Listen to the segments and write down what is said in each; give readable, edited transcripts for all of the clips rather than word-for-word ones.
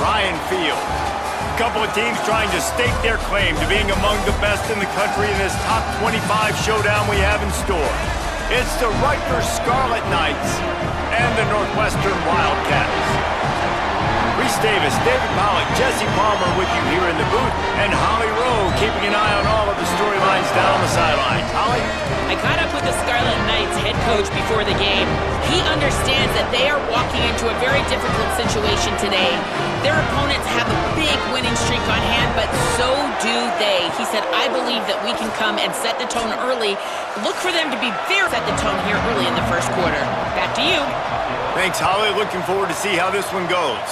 Ryan Field. A couple of teams trying to stake their claim to being among the best in the country in this top 25 showdown we have in store. It's the Rutgers Scarlet Knights and the Northwestern Wildcats. Reese Davis, David Pollock, Jesse Palmer with you here in the booth, and Holly Rowe keeping an eye on all of the storylines down the sidelines. Holly? I caught up with the Scarlet Knights head coach before the game. He understands that they are walking into a very difficult situation today. Their opponents have a big winning streak on hand, but so do they. He said, I believe that we can come and set the tone early. Look for them to be very set the tone here early in the first quarter. Back to you. Thanks, Holly. Looking forward to see how this one goes.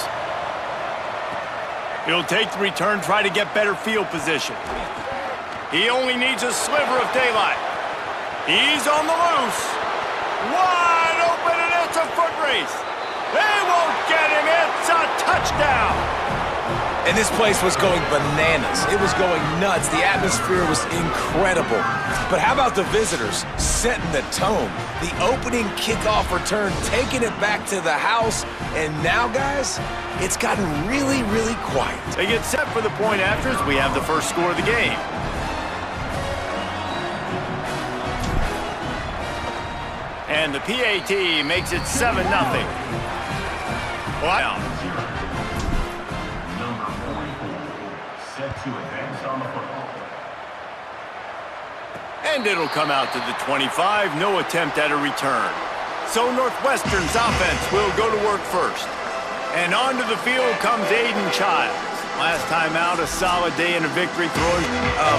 He'll take the return, try to get better field position. He only needs a sliver of daylight. He's on the loose. Wide open, and it's a foot race. They won't get him. It's a touchdown. And this place was going bananas. It was going nuts. The atmosphere was incredible. But how about the visitors setting the tone? The opening kickoff return, taking it back to the house. And now, guys, it's gotten really, really quiet. They get set for the point afters. We have the first score of the game. And the PAT makes it 7-0. Wow. Set to advance on the football. And it'll come out to the 25. No attempt at a return. So Northwestern's offense will go to work first. And onto the field comes Aiden Childs. Last time out, a solid day in a victory throwing.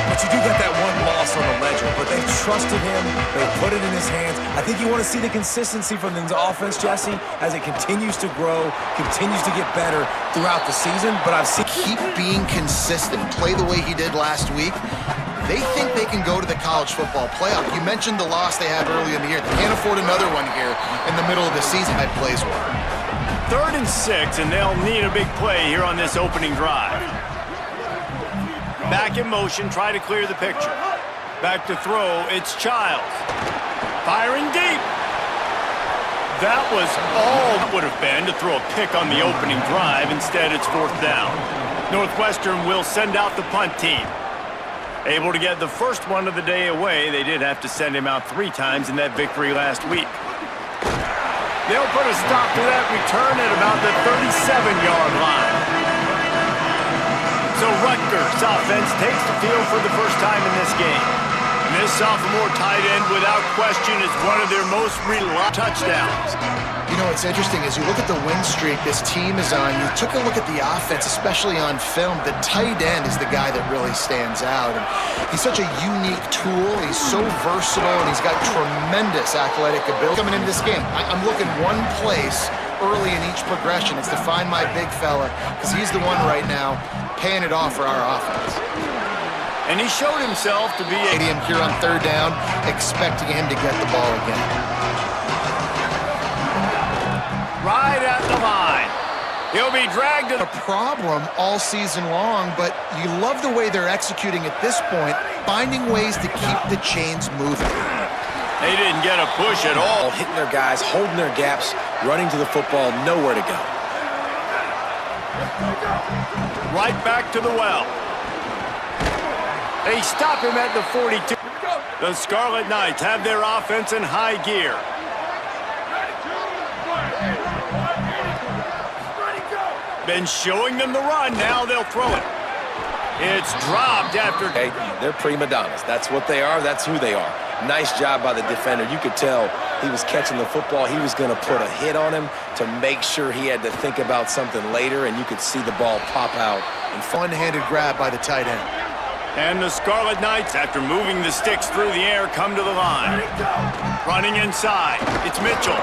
But you do get that one loss on the ledger. But they trusted him. They put it in his hands. I think you want to see the consistency from the offense, Jesse, as it continues to grow, continues to get better throughout the season. But I've seen keep being consistent, play the way he did last week. They think they can go to the college football playoff. You mentioned the loss they had early in the year. They can't afford another one here in the middle of the season. That plays well. 3rd and 6, and they'll need a big play here on this opening drive. Back in motion, try to clear the picture. Back to throw, it's Childs. Firing deep. That was all it would have been to throw a pick on the opening drive. Instead, it's 4th down. Northwestern will send out the punt team. Able to get the first one of the day away. They did have to send him out 3 times in that victory last week. They'll put a stop to that return at about the 37-yard line. So Rutgers offense takes the field for the first time in this game. And this sophomore tight end, without question, is one of their most reliable touchdowns. You know, it's interesting, as you look at the win streak this team is on, you took a look at the offense, especially on film. The tight end is the guy that really stands out. And he's such a unique tool. He's so versatile, and he's got tremendous athletic ability. Coming into this game, I'm looking one place early in each progression. It's to find my big fella, because he's the one right now paying it off for our offense. And he showed himself to be a stadium here on 3rd down, expecting him to get the ball again. right at the line. He'll be dragged to a problem all season long, but you love the way they're executing at this point, finding ways to keep the chains moving. They didn't get a push at all. Hitting their guys, holding their gaps, running to the football, nowhere to go. Right back to the well. They stop him at the 42. The Scarlet Knights have their offense in high gear. Been showing them the run, now they'll throw it. It's dropped after... Hey, they're prima donnas. That's what they are, that's who they are. Nice job by the defender. You could tell he was catching the football. He was going to put a hit on him to make sure he had to think about something later, and you could see the ball pop out. And one-handed grab by the tight end. And the Scarlet Knights, after moving the sticks through the air, come to the line. Running inside, it's Mitchell.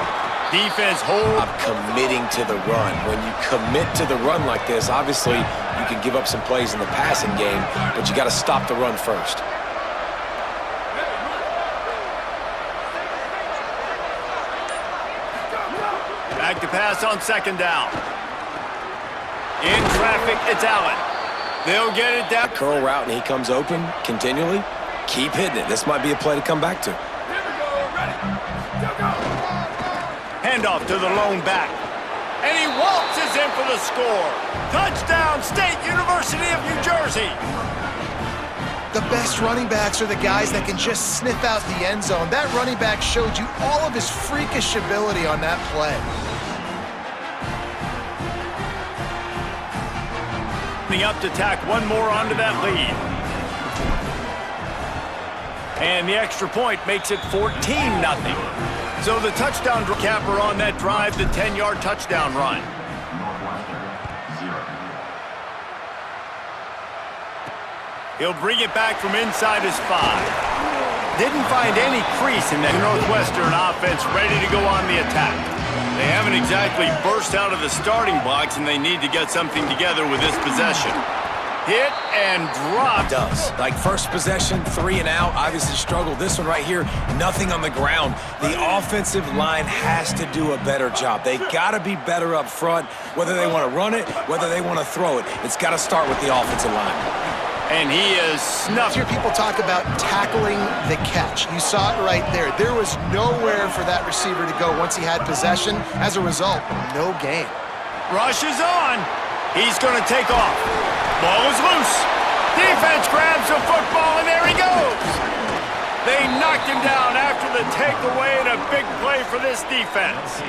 Defense hold. Committing to the run. When you commit to the run like this, obviously you can give up some plays in the passing game, but you got to stop the run first. Back to pass on second down. In traffic, it's Allen. They'll get it down. Curl route, and he comes open continually. Keep hitting it. This might be a play to come back to. Handoff to the lone back. And he waltzes in for the score. Touchdown, State University of New Jersey. The best running backs are the guys that can just sniff out the end zone. That running back showed you all of his freakish ability on that play. Up to tack one more onto that lead. And the extra point makes it 14-0. So the touchdown capper on that drive, the 10-yard touchdown run. He'll bring it back from inside his 5. Didn't find any crease in that Northwestern offense, ready to go on the attack. They haven't exactly burst out of the starting blocks, and they need to get something together with this possession. Hit and drop. Does. Like first possession, 3 and out, obviously struggled. This one right here, nothing on the ground. The offensive line has to do a better job. They got to be better up front, whether they want to run it, whether they want to throw it. It's got to start with the offensive line. And he is snuffed. Hear people talk about tackling the catch. You saw it right there. There was nowhere for that receiver to go once he had possession. As a result, no gain. Rush is on. He's going to take off. Ball is loose. Defense grabs the football, and there he goes. They knocked him down after the takeaway, and a big play for this defense.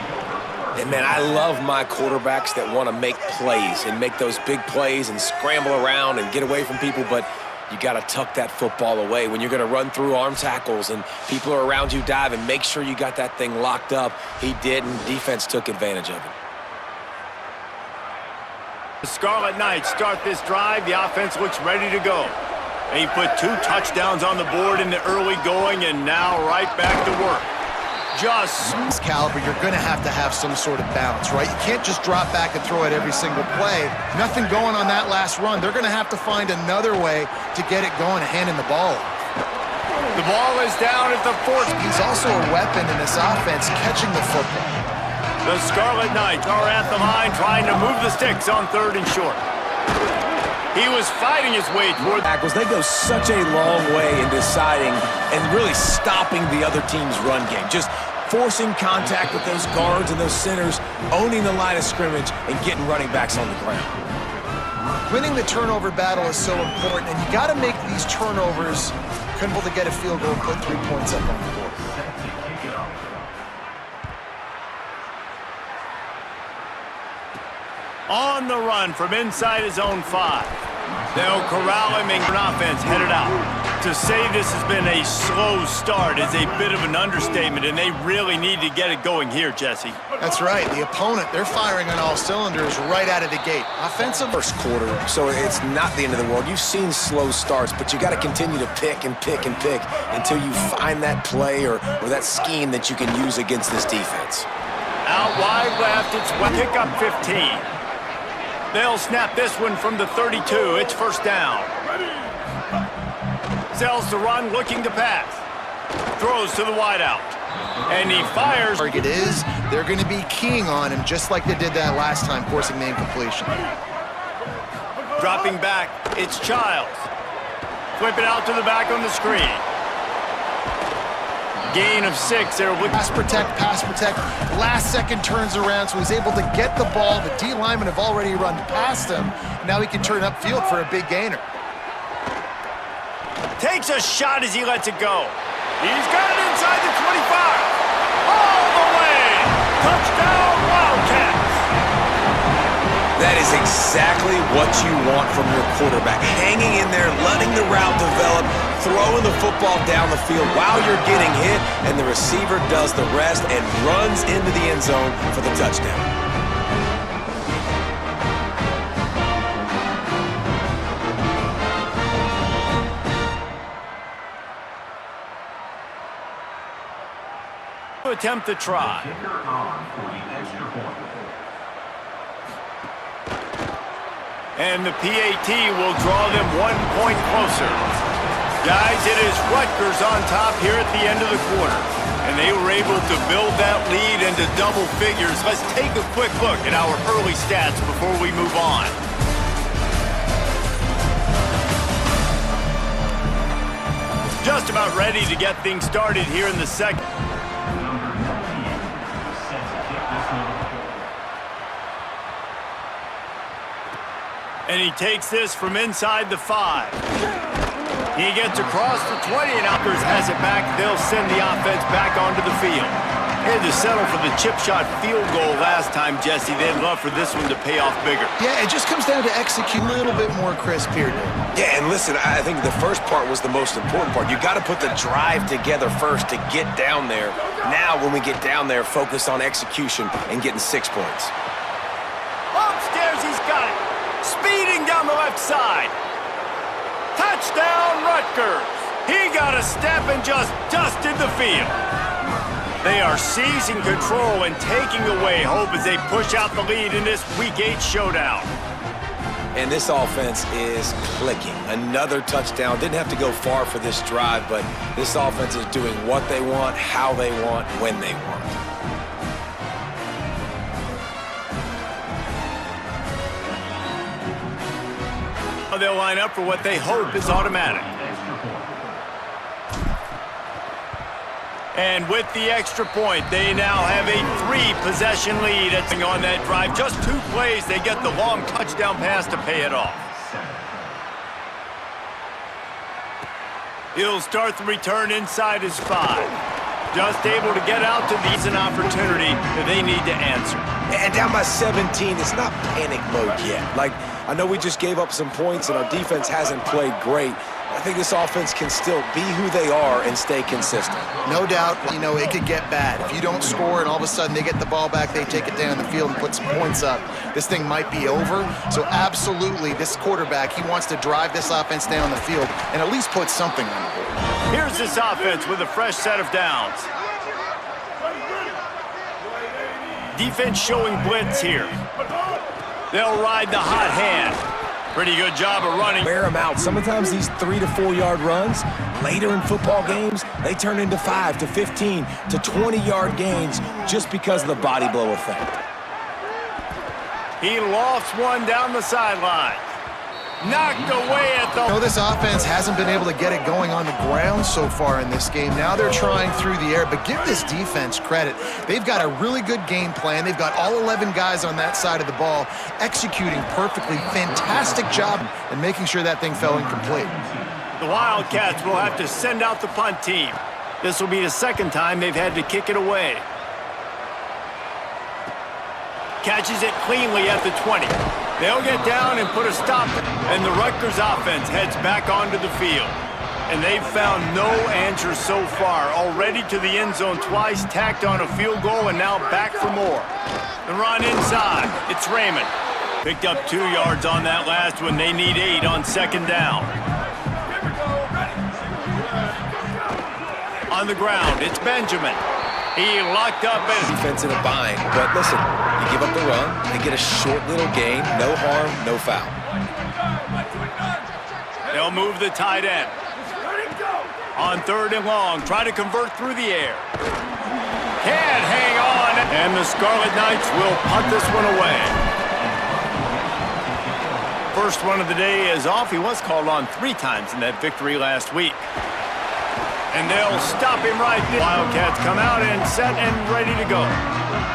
And, man, I love my quarterbacks that want to make plays and make those big plays and scramble around and get away from people, but you got to tuck that football away. When you're going to run through arm tackles and people are around you diving, make sure you got that thing locked up. He did, and defense took advantage of it. The Scarlet Knights start this drive. The offense looks ready to go. They put 2 touchdowns on the board in the early going, and now right back to work. Just this caliber, you're going to have some sort of balance, right? You can't just drop back and throw it every single play. Nothing going on that last run. They're going to have to find another way to get it going, handing the ball. The ball is down at the 4. He's also a weapon in this offense, catching the football. The Scarlet Knights are at the line trying to move the sticks on 3rd and short. He was fighting his way toward tackles. They go such a long way in deciding and really stopping the other team's run game. Just forcing contact with those guards and those centers, owning the line of scrimmage, and getting running backs on the ground. Winning the turnover battle is so important, and you got to make these turnovers able to get a field goal and put 3 points up on the board. On the run from inside his own 5. They'll corral him and an offense headed out. To say this has been a slow start is a bit of an understatement, and they really need to get it going here, Jesse. That's right. The opponent, they're firing on all cylinders right out of the gate. Offensive first quarter, so it's not the end of the world. You've seen slow starts, but you got to continue to pick and pick and pick until you find that play or that scheme that you can use against this defense. Out wide left, it's pick up 15. They'll snap this one from the 32. It's first down. Sells the run, looking to pass. Throws to the wideout. And he fires. Target is, they're going to be keying on him just like they did that last time, forcing the incompletion. Dropping back, it's Childs. Flip it out to the back on the screen. Gain of 6 there. Pass protect. Last second turns around, so he's able to get the ball. The D linemen have already run past him. Now he can turn upfield for a big gainer. Takes a shot as he lets it go. He's got it inside the 25. All the way. Touchdown, Wildcats. That is exactly what you want from your quarterback. Hanging in there, letting the route develop, throwing the football down the field while you're getting hit, and the receiver does the rest and runs into the end zone for the touchdown. Attempt to try. And the PAT will draw them 1 point closer. Guys, it is Rutgers on top here at the end of the quarter. And they were able to build that lead into double figures. Let's take a quick look at our early stats before we move on. Just about ready to get things started here in the second. And he takes this from inside the 5. He gets across the 20, and Rutgers has it back. They'll send the offense back onto the field. Had to settle for the chip shot field goal last time, Jesse. They'd love for this one to pay off bigger. Yeah, it just comes down to execute a little bit more crisp here. Yeah, and listen, I think the first part was the most important part. You got to put the drive together first to get down there. Now, when we get down there, focus on execution and getting 6 points. Upstairs, he's got it. Speeding down the left side. Touchdown, Rutgers. He got a step and just dusted the field. They are seizing control and taking away hope as they push out the lead in this Week 8 showdown. And this offense is clicking. Another touchdown. Didn't have to go far for this drive, but this offense is doing what they want, how they want, when they want. They'll line up for what they hope is automatic. And with the extra point, they now have a 3-possession lead on that drive. Just 2 plays, they get the long touchdown pass to pay it off. He'll start the return inside his 5. Just able to get out to these an opportunity that they need to answer. And down by 17, it's not panic mode yet. Like, I know we just gave up some points and our defense hasn't played great. I think this offense can still be who they are and stay consistent. No doubt, it could get bad. If you don't score and all of a sudden they get the ball back, they take it down the field and put some points up, this thing might be over. So absolutely, this quarterback, he wants to drive this offense down the field and at least put something on the board. Here's this offense with a fresh set of downs. Defense showing blitz here. They'll ride the hot hand. Pretty good job of running. Wear them out. Sometimes these 3 to 4 yard runs, later in football games, they turn into 5 to 15 to 20 yard gains just because of the body blow effect. He lofts one down the sideline. Knocked away at the... This offense hasn't been able to get it going on the ground so far in this game. Now they're trying through the air, but give this defense credit. They've got a really good game plan. They've got all 11 guys on that side of the ball executing perfectly. Fantastic job in making sure that thing fell incomplete. The Wildcats will have to send out the punt team. This will be the second time they've had to kick it away. Catches it cleanly at the 20. They'll get down and put a stop, and the Rutgers offense heads back onto the field. And they've found no answer so far. Already to the end zone twice, tacked on a field goal, and now back for more. The run inside. It's Raymond. Picked up 2 yards on that last one. They need 8 on second down. On the ground, it's Benjamin. He locked up and... Defense in a bind, but listen, you give up the run, they get a short little gain, no harm, no foul. They'll move the tight end. On 3rd and long, try to convert through the air. Can't hang on, and the Scarlet Knights will punt this one away. First one of the day is off. He was called on 3 times in that victory last week. And they'll stop him right there. Wildcats come out and set and ready to go.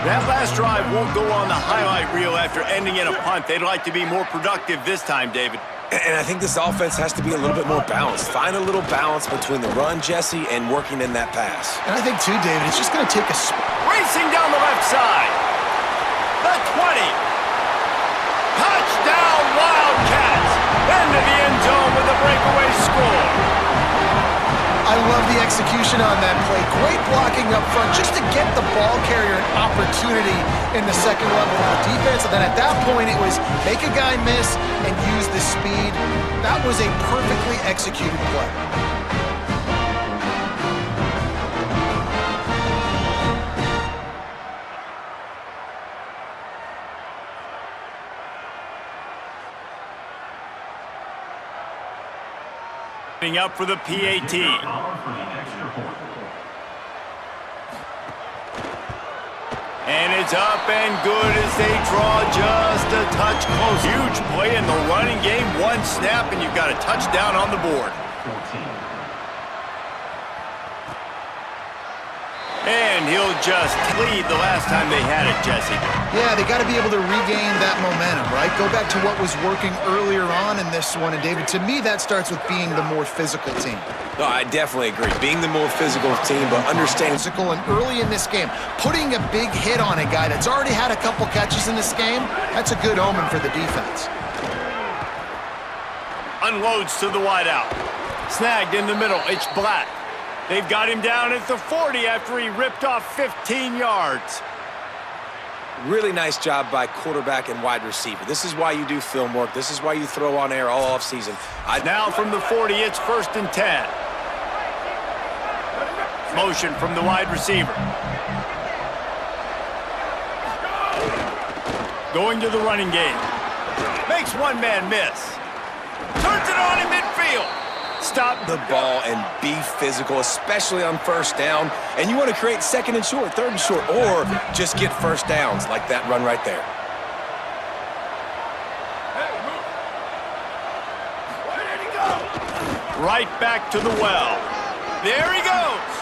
That last drive won't go on the highlight reel after ending in a punt. They'd like to be more productive this time, David. And I think this offense has to be a little bit more balanced. Find a little balance between the run, Jesse, and working in that pass. And I think, too, David, it's just going to take a... Racing down the left side. The 20. Touchdown, Wildcats. Into the end zone with a breakaway score. I love the execution on that play. Great blocking up front just to get the ball carrier an opportunity in the second level of the defense. And then at that point, it was make a guy miss and use the speed. That was a perfectly executed play. Up for the PAT. And it's up and good as they draw just a touch close. Huge play in the running game. 1 snap and you've got a touchdown on the board. And he'll just lead the last time they had it, Jesse. Yeah, they got to be able to regain that momentum, right? Go back to what was working earlier on in this one. And, David, to me, that starts with being the more physical team. No, I definitely agree. Being the more physical team, but understanding. Physical, and early in this game, putting a big hit on a guy that's already had a couple catches in this game, that's a good omen for the defense. Unloads to the wideout. Snagged in the middle. It's Black. They've got him down at the 40 after he ripped off 15 yards. Really nice job by quarterback and wide receiver. This is why you do film work. This is why you throw on air all offseason. Now from the 40, it's 1st and 10. Motion from the wide receiver. Going to the running game. Makes one man miss. Turns it on in midfield. Stop the ball and be physical, especially on 1st down. And you want to create 2nd and short, 3rd and short, or just get 1st downs like that run right there. Right back to the well. There he goes.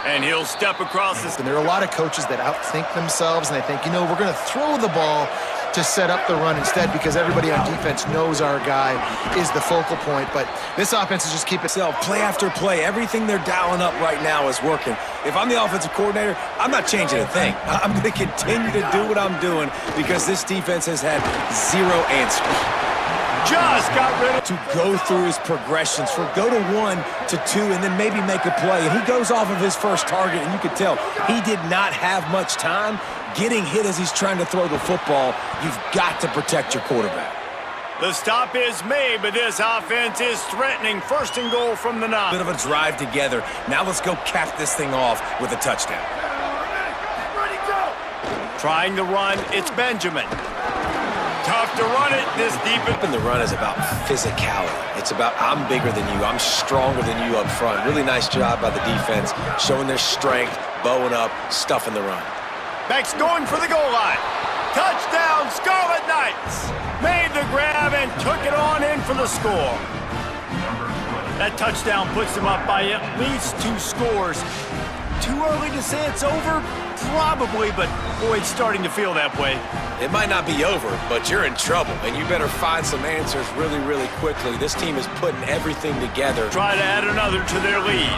And he'll step across this. And there are a lot of coaches that outthink themselves, and they think, you know, we're going to throw the ball to set up the run instead because everybody on defense knows our guy is the focal point. But this offense is just keep itself. Play after play, everything they're dialing up right now is working. If I'm the offensive coordinator, I'm not changing a thing. I'm going to continue to do what I'm doing because this defense has had zero answers. Just got rid of. To go through his progressions, for go to 1 to 2, and then maybe make a play. And he goes off of his first target, and you could tell he did not have much time getting hit as he's trying to throw the football. You've got to protect your quarterback. The stop is made, but this offense is threatening. 1st and goal from the 9. Bit of a drive together. Now let's go cap this thing off with a touchdown. Trying to run, it's Benjamin. Tough to run it this deep. And the run is about physicality. It's about I'm bigger than you. I'm stronger than you up front. Really nice job by the defense, showing their strength, bowing up, stuffing the run. Beck's going for the goal line. Touchdown, Scarlet Knights. Made the grab and took it on in for the score. That touchdown puts them up by at least 2 scores. Too early to say it's over? Probably, but boy, it's starting to feel that way. It might not be over, but you're in trouble, and you better find some answers really, really quickly. This team is putting everything together. Try to add another to their lead.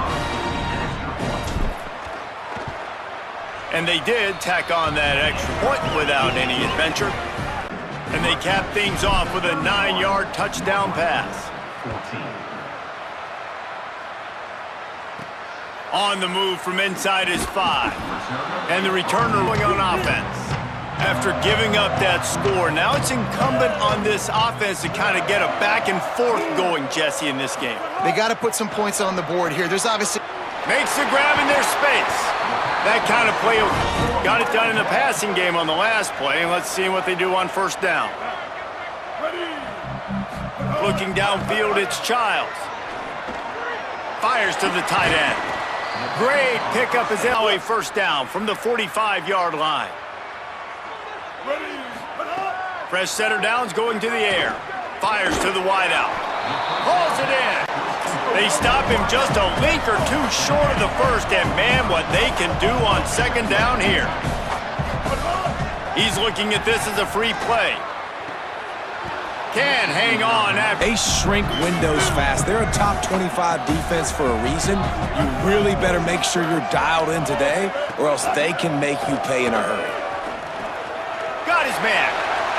And they did tack on that extra point without any adventure. And they cap things off with a 9-yard touchdown pass. 14. On the move from inside his 5. And the returner going on offense. After giving up that score, now it's incumbent on this offense to kind of get a back and forth going, Jesse, in this game. They got to put some points on the board here. There's obviously... Makes the grab in their space. That kind of play got it done in the passing game on the last play. And let's see what they do on 1st down. Looking downfield, it's Childs. Fires to the tight end. Great pickup is now a 1st down from the 45-yard line. Fresh set of downs going to the air. Fires to the wideout. Hauls it in. They stop him just a link or 2 short of the 1st, and man, what they can do on 2nd down here. He's looking at this as a free play. Can hang on after. They shrink windows fast. They're a top 25 defense for a reason. You really better make sure you're dialed in today, or else they can make you pay in a hurry. Got his man.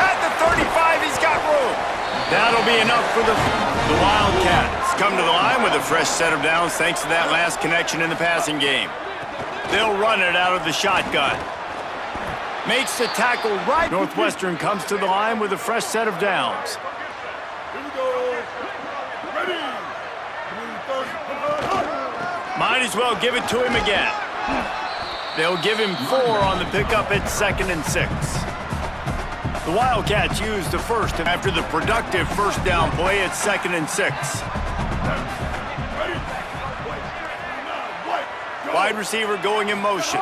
At the 35, he's got room. That'll be enough for the Wildcats. Come to the line with a fresh set of downs thanks to that last connection in the passing game. They'll run it out of the shotgun. Makes the tackle right. Northwestern comes to the line with a fresh set of downs. Here we go. Ready. Might as well give it to him again. They'll give him 4 on the pickup at 2nd and 6. The Wildcats use the 1st after the productive 1st down play at 2nd and 6. Wide receiver going in motion.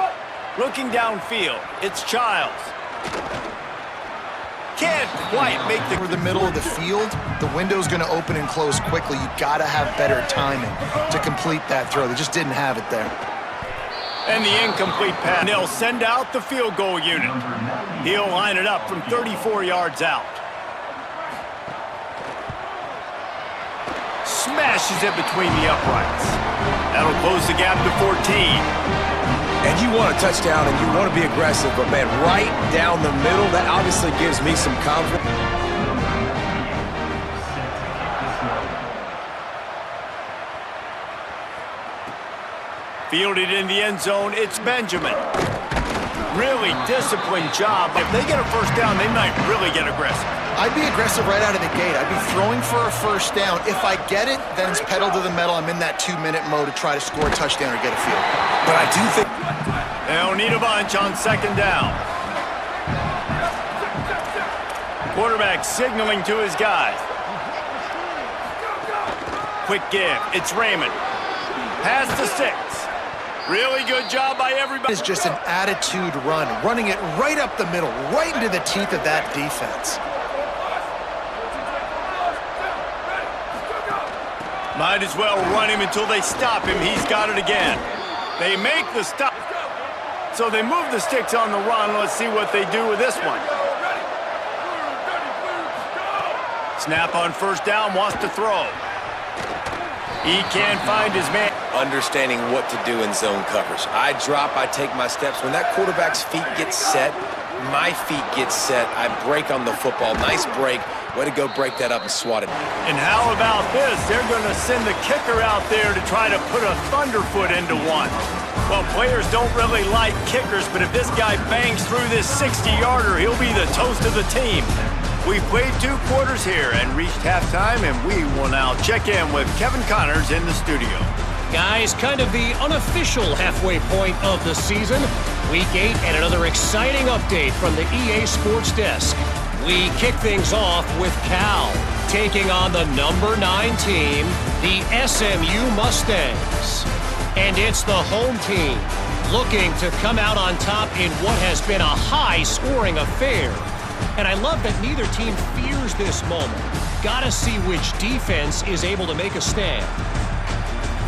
Looking downfield, it's Childs. Can't quite make For the middle of the field, the window's going to open and close quickly. You got to have better timing to complete that throw. They just didn't have it there. And the incomplete pass. They'll send out the field goal unit. He'll line it up from 34 yards out. Smashes it between the uprights. That'll close the gap to 14. And you want a touchdown and you want to be aggressive, but man, right down the middle, that obviously gives me some confidence. Fielded in the end zone, it's Benjamin. Really disciplined job. If they get a first down, they might really get aggressive. I'd be aggressive right out of the gate. I'd be throwing for a first down. If I get it, then it's pedal to the metal. I'm in that 2-minute mode to try to score a touchdown or get a field. But I do think they'll need a bunch on second down. Quarterback signaling to his guys. Quick give. It's Raymond. Pass to 6. Really good job by everybody. It's just an attitude run, running it right up the middle, right into the teeth of that defense. Might as well run him until they stop him. He's got it again. They make the stop. So they move the sticks on the run. Let's see what they do with this one. Snap on first down, wants to throw. He can't find his man. understanding what to do in zone coverage. I drop, I take my steps. When that quarterback's feet get set, my feet get set. I break on the football. Nice break. Way to go break that up and swat it. And how about this? They're going to send the kicker out there to try to put a thunderfoot into one. Well, players don't really like kickers, but if this guy bangs through this 60-yarder, he'll be the toast of the team. We've played 2 quarters here and reached halftime, and we will now check in with Kevin Connors in the studio. Guys, kind of the unofficial halfway point of the season. Week 8 and another exciting update from the EA Sports Desk. We kick things off with Cal taking on the number 9 team, the SMU Mustangs. And it's the home team looking to come out on top in what has been a high-scoring affair. And I love that neither team fears this moment. Gotta see which defense is able to make a stand.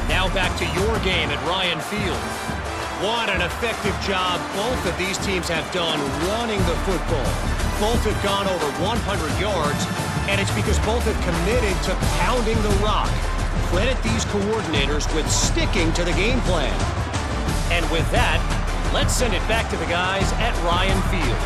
Now back to your game at Ryan Field. What an effective job both of these teams have done running the football. Both have gone over 100 yards, and it's because both have committed to pounding the rock. Credit these coordinators with sticking to the game plan. And with that, let's send it back to the guys at Ryan Field.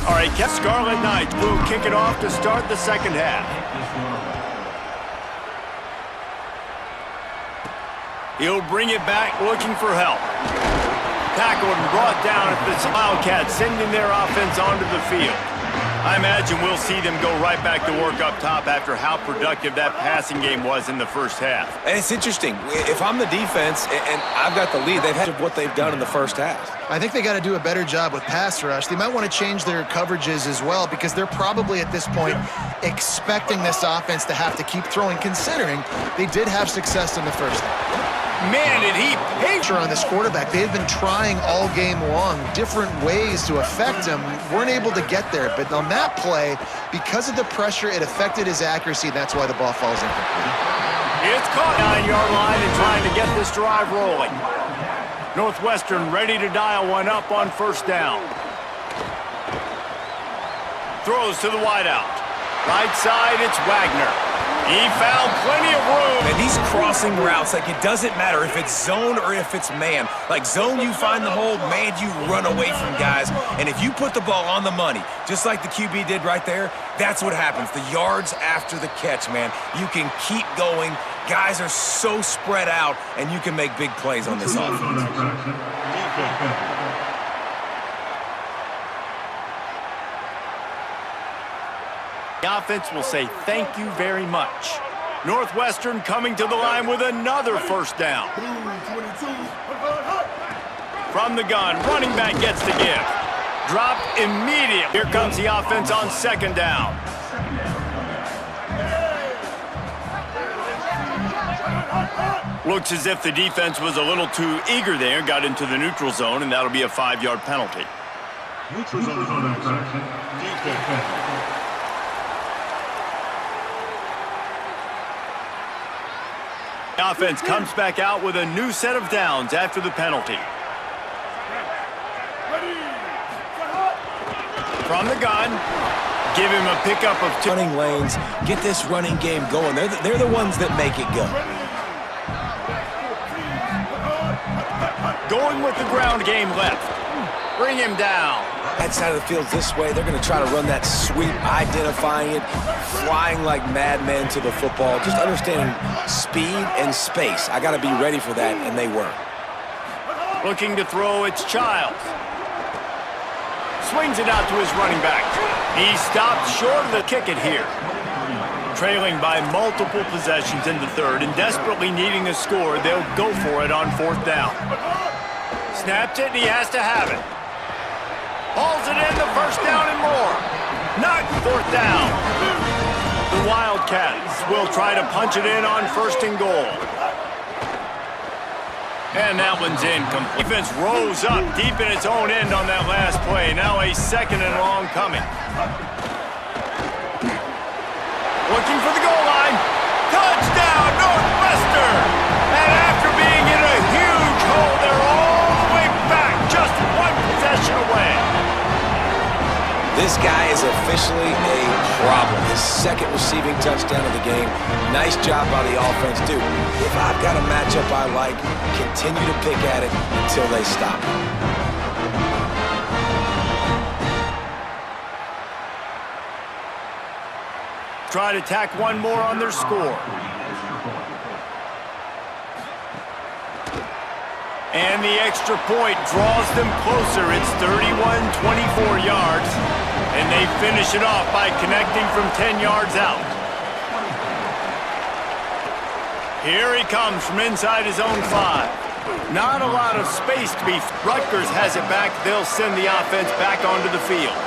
All right, Scarlet Knights will kick it off to start the second half. He'll bring it back looking for help. Tackled and brought down at the Wildcats, sending their offense onto the field. I imagine we'll see them go right back to work up top after how productive that passing game was in the first half. And it's interesting. If I'm the defense and I've got the lead, they've had what they've done in the first half. I think they got to do a better job with pass rush. They might want to change their coverages as well because they're probably at this point expecting this offense to have to keep throwing, considering they did have success in the first half. Man, did he picture on this quarterback. They had been trying all game long different ways to affect him. Weren't able to get there, but on that play, because of the pressure, it affected his accuracy, and that's why the ball falls incomplete. It's caught 9-yard line and trying to get this drive rolling. Northwestern ready to dial one up on first down. Throws to the wideout. Right side, it's Wagner. He found plenty of room. And these crossing routes, like, it doesn't matter if it's zone or if it's man. Like, zone, you find the hole. Man, you run away from guys. And if you put the ball on the money, just like the QB did right there, that's what happens. The yards after the catch, man. You can keep going. Guys are so spread out, and you can make big plays on this offense. The offense will say thank you very much. Northwestern coming to the line with another first down. From the gun, running back gets the give. Dropped immediately. Here comes the offense on second down. Looks as if the defense was a little too eager there, got into the neutral zone, and that'll be a 5-yard penalty. Neutral zone infraction. Defense. The offense comes back out with a new set of downs after the penalty. From the gun, give him a pickup of 2. Running lanes, get this running game going. They're the ones that make it go. Going with the ground game left. Bring him down. That side of the field's this way. They're going to try to run that sweep, identifying it, flying like madmen to the football, just understanding speed and space. I got to be ready for that, and they were. Looking to throw, it's Childs. Swings it out to his running back. He stopped short of the kick it here. Trailing by multiple possessions in the third and desperately needing a score, they'll go for it on 4th down. Snapped it, and he has to have it. Hauls it in, the 1st down and more. Not 4th down. The Wildcats will try to punch it in on 1st and goal. And that one's incomplete. Defense rose up deep in its own end on that last play. Now a 2nd and long coming. Looking for the goal line. Touchdown, Northwestern! And after being in a huge hole, they're all the way back, just 1 possession away. This guy is officially a problem. His 2nd receiving touchdown of the game. Nice job by the offense, dude. If I've got a matchup I like, continue to pick at it until they stop it. Try to tack one more on their score. And the extra point draws them closer. It's 31-24 yards. And they finish it off by connecting from 10 yards out. Here he comes from inside his own 5. Not a lot of space to be. Rutgers has it back. They'll send the offense back onto the field.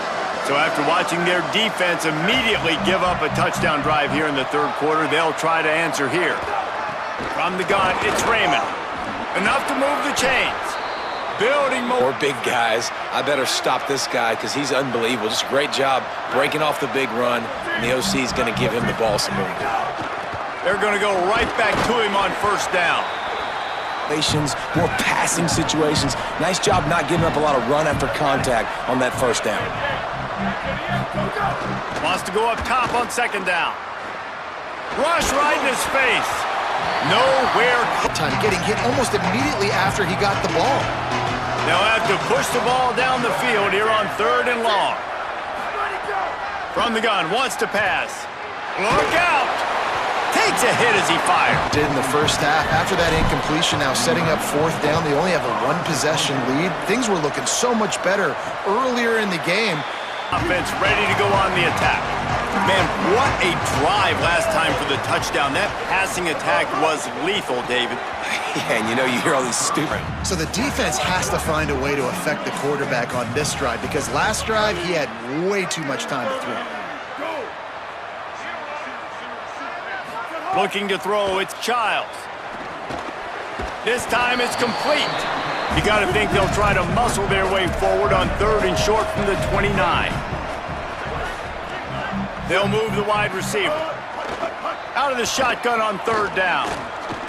So after watching their defense immediately give up a touchdown drive here in the 3rd quarter, they'll try to answer here. From the gun, it's Raymond. Enough to move the chains. Building more big guys. I better stop this guy because he's unbelievable. Just a great job breaking off the big run, and the OC is going to give him the ball some more. They're going to go right back to him on 1st down. More passing situations. Nice job not giving up a lot of run after contact on that 1st down. Wants to go up top on 2nd down. Rush right in his face. Nowhere. Time getting hit almost immediately after he got the ball. They'll have to push the ball down the field here on 3rd and long. From the gun, wants to pass. Look out! Takes a hit as he fired. Did in the 1st half. After that incompletion, now setting up 4th down. They only have a 1-possession lead. Things were looking so much better earlier in the game. Offense ready to go on the attack. Man, what a drive last time for the touchdown. That passing attack was lethal, David. Yeah, and you hear all these stupid. So the defense has to find a way to affect the quarterback on this drive because last drive he had way too much time to throw. Looking to throw, it's Childs. This time it's complete. You got to think they'll try to muscle their way forward on 3rd and short from the 29. They'll move the wide receiver. Out of the shotgun on 3rd down.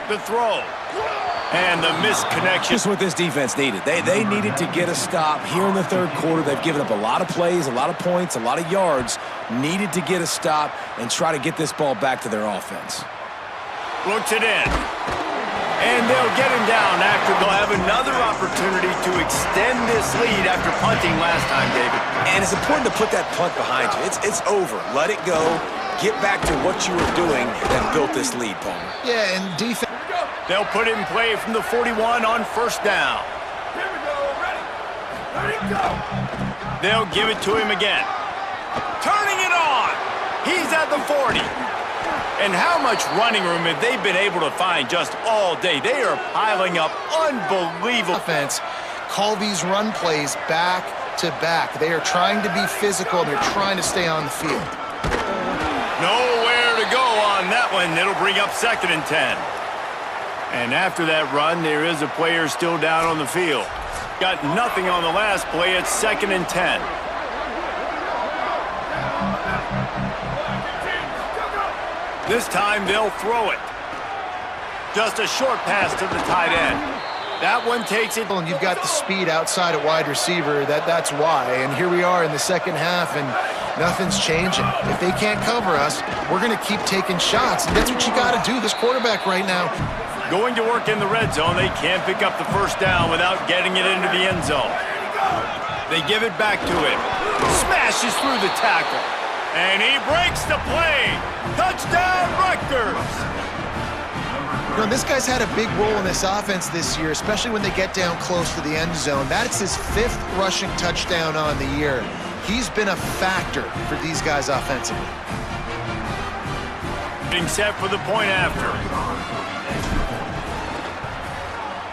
The throw. And the misconnection. This is what this defense needed. They needed to get a stop here in the 3rd quarter. They've given up a lot of plays, a lot of points, a lot of yards. Needed to get a stop and try to get this ball back to their offense. Looks it in. And they'll get him down after they'll have another opportunity to extend this lead after punting last time, David. And it's important to put that punt behind you. It's over. Let it go. Get back to what you were doing that built this lead, Palmer. Yeah, and defense. They'll put it in play from the 41 on 1st down. Here we go. Ready, go. They'll give it to him again. Turning it on. He's at the 40. And how much running room have they been able to find just all day? They are piling up unbelievable. Offense call these run plays back to back. They are trying to be physical, and they're trying to stay on the field. Nowhere to go on that one. It'll bring up 2nd and 10. And after that run, there is a player still down on the field. Got nothing on the last play. It's 2nd and 10. This time they'll throw it. Just a short pass to the tight end. That one takes it. And you've got the speed outside at wide receiver. That's why. And here we are in the second half, and nothing's changing. If they can't cover us, we're going to keep taking shots. And that's what you got to do, this quarterback right now. Going to work in the red zone. They can't pick up the first down without getting it into the end zone. They give it back to him. Smashes through the tackle. And he breaks the play. Touchdown, Rutgers. You know, this guy's had a big role in this offense this year, especially when they get down close to the end zone. That's his 5th rushing touchdown on the year. He's been a factor for these guys offensively. Being set for the point after.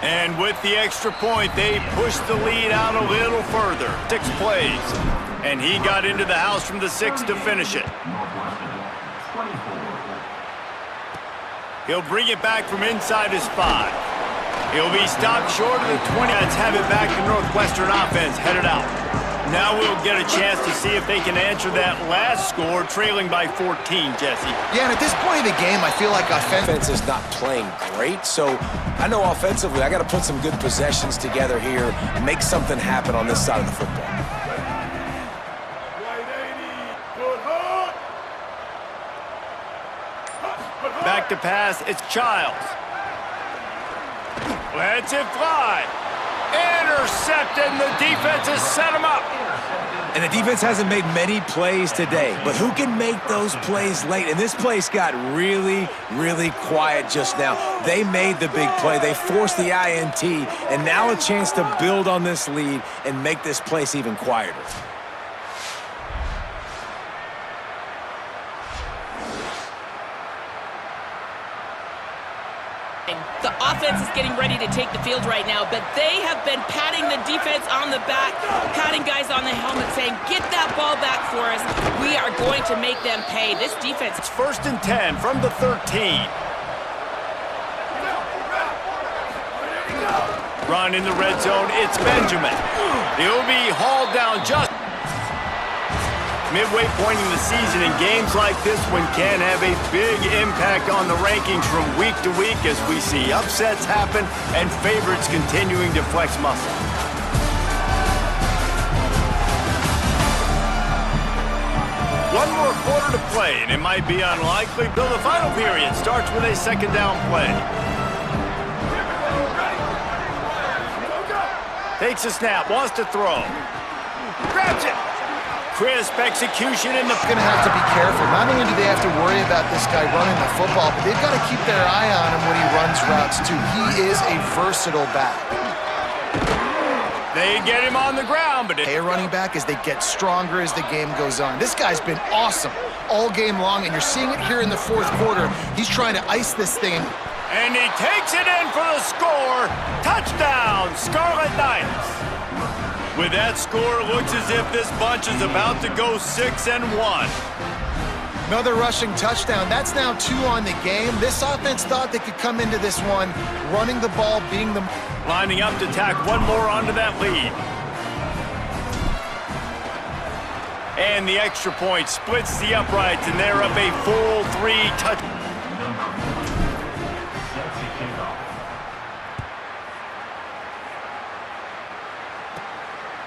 And with the extra point, they push the lead out a little further. 6 plays. And he got into the house from the 6 to finish it. He'll bring it back from inside his 5. He'll be stopped short of the 20. Let's have it back to Northwestern offense headed out. Now we'll get a chance to see if they can answer that last score, trailing by 14, Jesse. Yeah, and at this point of the game, I feel like Offense is not playing great, so I know offensively I got to put some good possessions together here, make something happen on this side of the football. Back to pass, it's Childs. Lets it fly. Intercepted, and the defense has set him up. And the defense hasn't made many plays today, but who can make those plays late? And this place got really, really quiet just now. They made the big play. They forced the INT, and now a chance to build on this lead and make this place even quieter. The offense is getting ready to take the field right now, but they have been patting the defense on the back, patting guys on the helmet, saying, get that ball back for us. We are going to make them pay. This defense. It's 1st and 10 from the 13. Run in the red zone, it's Benjamin. He'll be hauled down just midway point in the season, and games like this one can have a big impact on the rankings from week to week as we see upsets happen and favorites continuing to flex muscle. One more quarter to play, and it might be unlikely, but the final period starts with a 2nd down play. Takes a snap, wants to throw. Grabs it. Crisp execution in the... Going to have to be careful. Not only do they have to worry about this guy running the football, but they've got to keep their eye on him when he runs routes, too. He is a versatile back. They get him on the ground, but... A running back as they get stronger as the game goes on. This guy's been awesome all game long, and you're seeing it here in the 4th quarter. He's trying to ice this thing. And he takes it in for the score. Touchdown, Scarlet Knights. With that score, it looks as if this bunch is about to go 6-1. Another rushing touchdown. That's now 2 on the game. This offense thought they could come into this one running the ball, being the... Lining up to tack one more onto that lead. And the extra point splits the uprights, and they're up a full 3 touchdowns.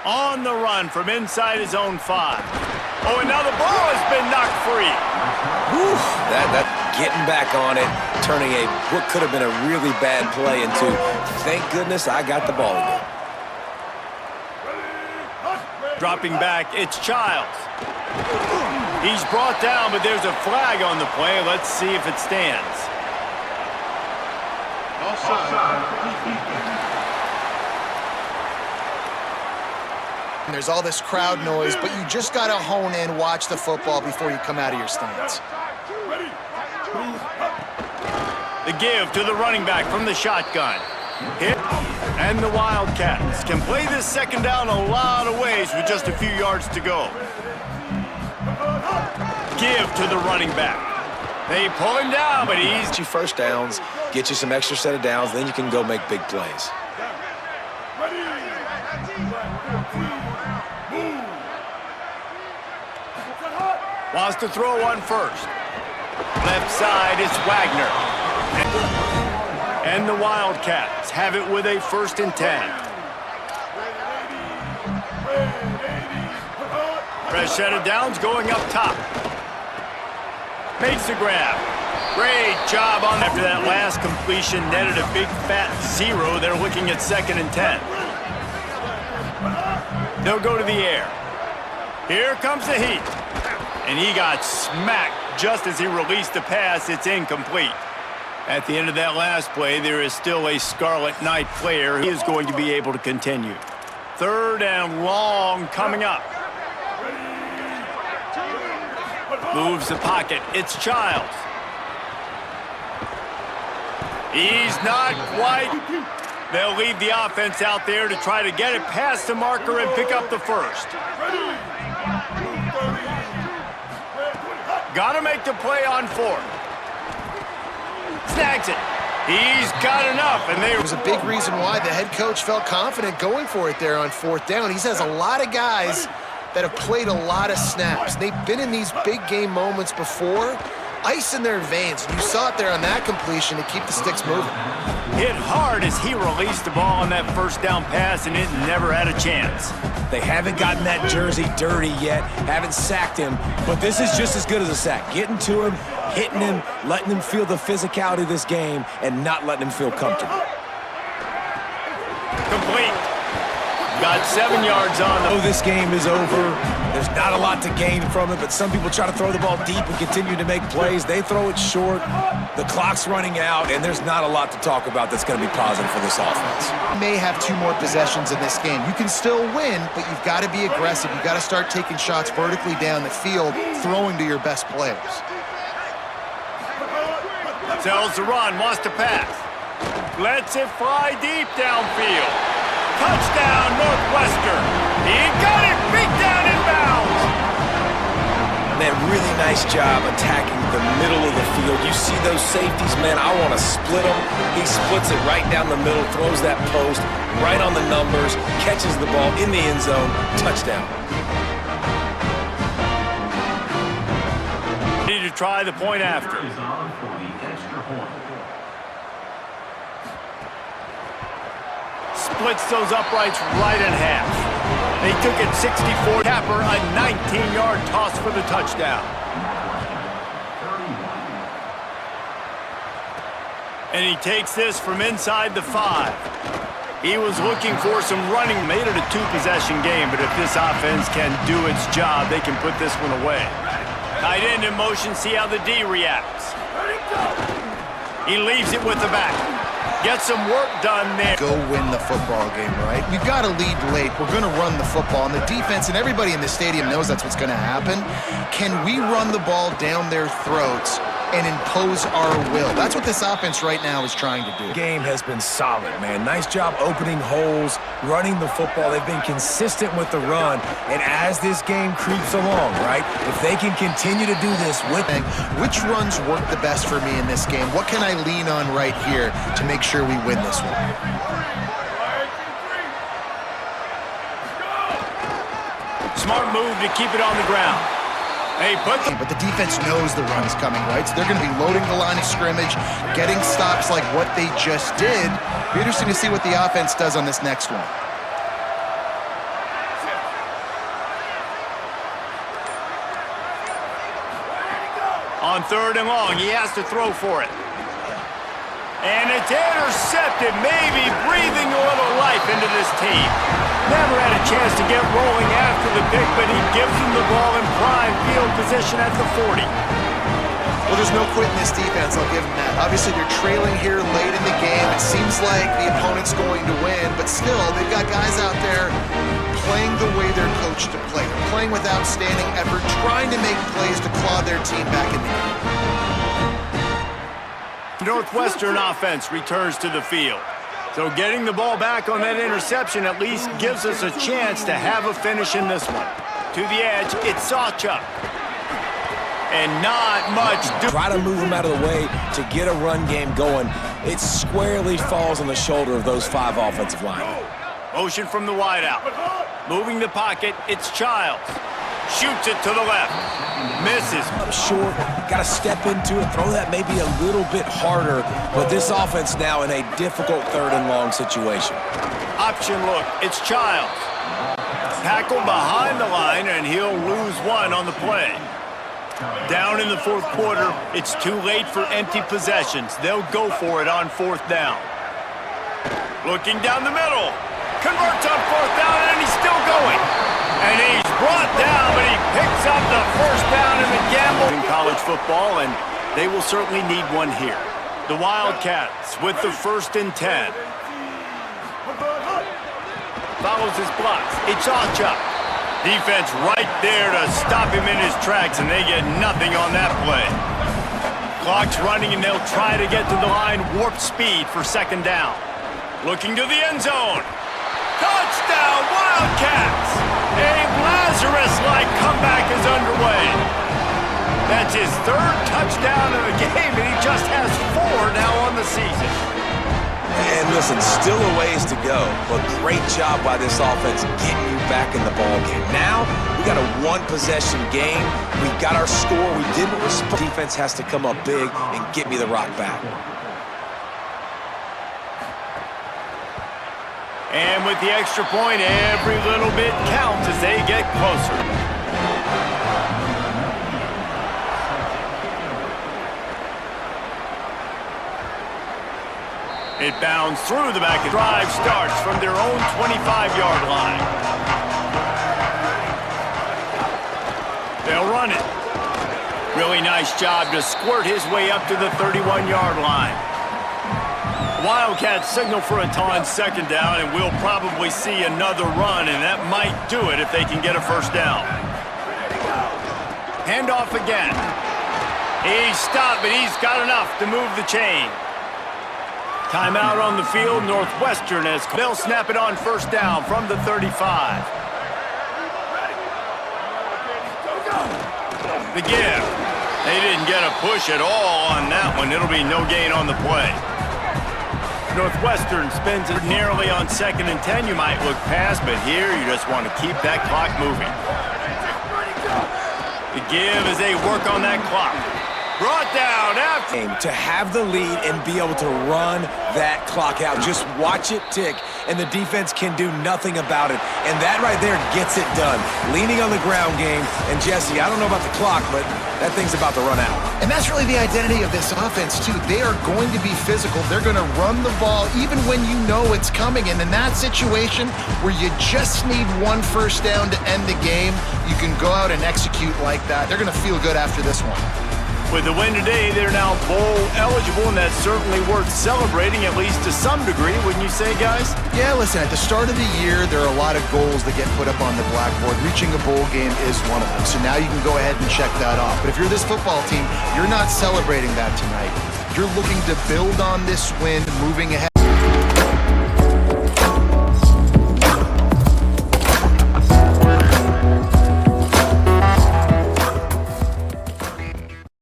On the run from inside his own 5. Oh, and now the ball has been knocked free. Whew, that getting back on it, turning what could have been a really bad play into, thank goodness I got the ball again. Dropping back, it's Childs. He's brought down, but there's a flag on the play. Let's see if it stands. And there's all this crowd noise, but you just got to hone in, watch the football before you come out of your stance. The give to the running back from the shotgun. Hit, and the Wildcats can play this 2nd down a lot of ways with just a few yards to go. Give to the running back. They pull him down, but he's... Get you 1st downs, get you some extra set of downs, then you can go make big plays. Wants to throw one first. Left side, it's Wagner. And the Wildcats have it with a 1st and 10. Fresh set of downs going up top. Makes the grab. Great job on after that last completion, netted a big fat 0. They're looking at 2nd and 10. They'll go to the air. Here comes the heat. And he got smacked just as he released the pass. It's incomplete. At the end of that last play, there is still a Scarlet Knight player who is going to be able to continue. 3rd and long coming up. Moves the pocket. It's Childs. He's not quite. They'll leave the offense out there to try to get it past the marker and pick up the 1st. Got to make the play on 4th. Snags it. He's got enough, and There was a big reason why the head coach felt confident going for it there on 4th down. He has a lot of guys that have played a lot of snaps. They've been in these big game moments before. Ice in their veins. You saw it there on that completion to keep the sticks moving. hit hard as he released the ball on that 1st down pass, and it never had a chance. They haven't gotten that jersey dirty yet, haven't sacked him, but this is just as good as a sack. Getting to him, hitting him, letting him feel the physicality of this game, and not letting him feel comfortable. Complete. Got 7 yards on them. Oh, this game is over. There's not a lot to gain from it, but some people try to throw the ball deep and continue to make plays. They throw it short. The clock's running out, and there's not a lot to talk about that's going to be positive for this offense. You may have 2 more possessions in this game. You can still win, but you've got to be aggressive. You've got to start taking shots vertically down the field, throwing to your best players. Tells the run, wants to pass. Lets it fly deep downfield. Touchdown, Northwestern. He got it, beat down inbounds. Man, really nice job attacking the middle of the field. You see those safeties, man, I want to split them. He splits it right down the middle, throws that post, right on the numbers, catches the ball in the end zone, touchdown. Need to try the point after. Is on for the extra point. Splits those uprights right in half. They took it 64. Capper, a 19-yard toss for the touchdown. And he takes this from inside the 5. He was looking for some running. Made it a 2-possession game, but if this offense can do its job, they can put this one away. Tight end in motion, see how the D reacts. He leaves it with the back. Get some work done there. Go win the football game, right? We've got to lead late. We're going to run the football. And the defense and everybody in the stadium knows that's what's going to happen. Can we run the ball down their throats and impose our will? That's what this offense right now is trying to do. The game has been solid, man. Nice job opening holes, running the football. They've been consistent with the run. And as this game creeps along, right, if they can continue to do this with... Which runs work the best for me in this game? What can I lean on right here to make sure we win this one? Smart move to keep it on the ground. Hey, But the defense knows the run's coming, right? So they're going to be loading the line of scrimmage, getting stops like what they just did. Be interesting to see what the offense does on this next one. On 3rd and long, he has to throw for it. And it's intercepted, maybe breathing a little life into this team. Never had a chance to get rolling after the pick, but he gives him the ball in prime field position at the 40. Well, there's no quitting this defense, I'll give them that. Obviously, they're trailing here late in the game. It seems like the opponent's going to win, but still, they've got guys out there playing the way they're coached to play. They're playing with outstanding effort, trying to make plays to claw their team back in the game. Northwestern offense returns to the field. So getting the ball back on that interception at least gives us a chance to have a finish in this one. To the edge, it's Sawchuk. And not much. Try to move him out of the way to get a run game going. It squarely falls on the shoulder of those 5 offensive linemen. Motion from the wideout. Moving the pocket, it's Childs. Shoots it to the left. Misses. Up short, got to step into it, throw that maybe a little bit harder, but this offense now in a difficult 3rd and long situation. Option look, it's Childs. Tackle behind the line, and he'll lose one on the play. Down in the 4th quarter, it's too late for empty possessions. They'll go for it on 4th down. Looking down the middle. Converts on 4th down, and he's still going. And he's brought down, but he picks up the 1st down in the gamble. In college football, and they will certainly need one here. The Wildcats with the 1st and 10. Follows his blocks. It's Ocha. Defense right there to stop him in his tracks, and they get nothing on that play. Clock's running, and they'll try to get to the line warp speed for 2nd down. Looking to the end zone. Touchdown, Wildcats! A Lazarus-like comeback is underway. That's his 3rd touchdown of the game, and he just has 4 now on the season. And listen, still a ways to go, but great job by this offense getting you back in the ball game. Now, we got a 1-possession game. We got our score. We didn't respond. Defense has to come up big and get me the rock back. And with the extra point, every little bit counts as they get closer. It bounds through the back. Drive starts from their own 25-yard line. They'll run it. Really nice job to squirt his way up to the 31-yard line. Wildcats signal for a on 2nd down, and we'll probably see another run, and that might do it if they can get a 1st down. Handoff again. He's stopped, but he's got enough to move the chain. Timeout on the field. Northwestern has. They'll snap it on 1st down from the 35. The give. They didn't get a push at all on that one. It'll be no gain on the play. Northwestern spins it nearly on 2nd and 10. You might look past, but here you just want to keep that clock moving. The give as they work on that clock. Brought down after. To have the lead and be able to run that clock out. Just watch it tick, and the defense can do nothing about it. And that right there gets it done. Leaning on the ground game. And Jesse, I don't know about the clock, but that thing's about to run out. And that's really the identity of this offense, too. They are going to be physical. They're going to run the ball even when you know it's coming. And in that situation where you just need 1 1st down to end the game, you can go out and execute like that. They're going to feel good after this one. With the win today, they're now bowl eligible, and that's certainly worth celebrating, at least to some degree, wouldn't you say, guys? Yeah, listen, at the start of the year, there are a lot of goals that get put up on the blackboard. Reaching a bowl game is one of them, so now you can go ahead and check that off. But if you're this football team, you're not celebrating that tonight. You're looking to build on this win, moving ahead.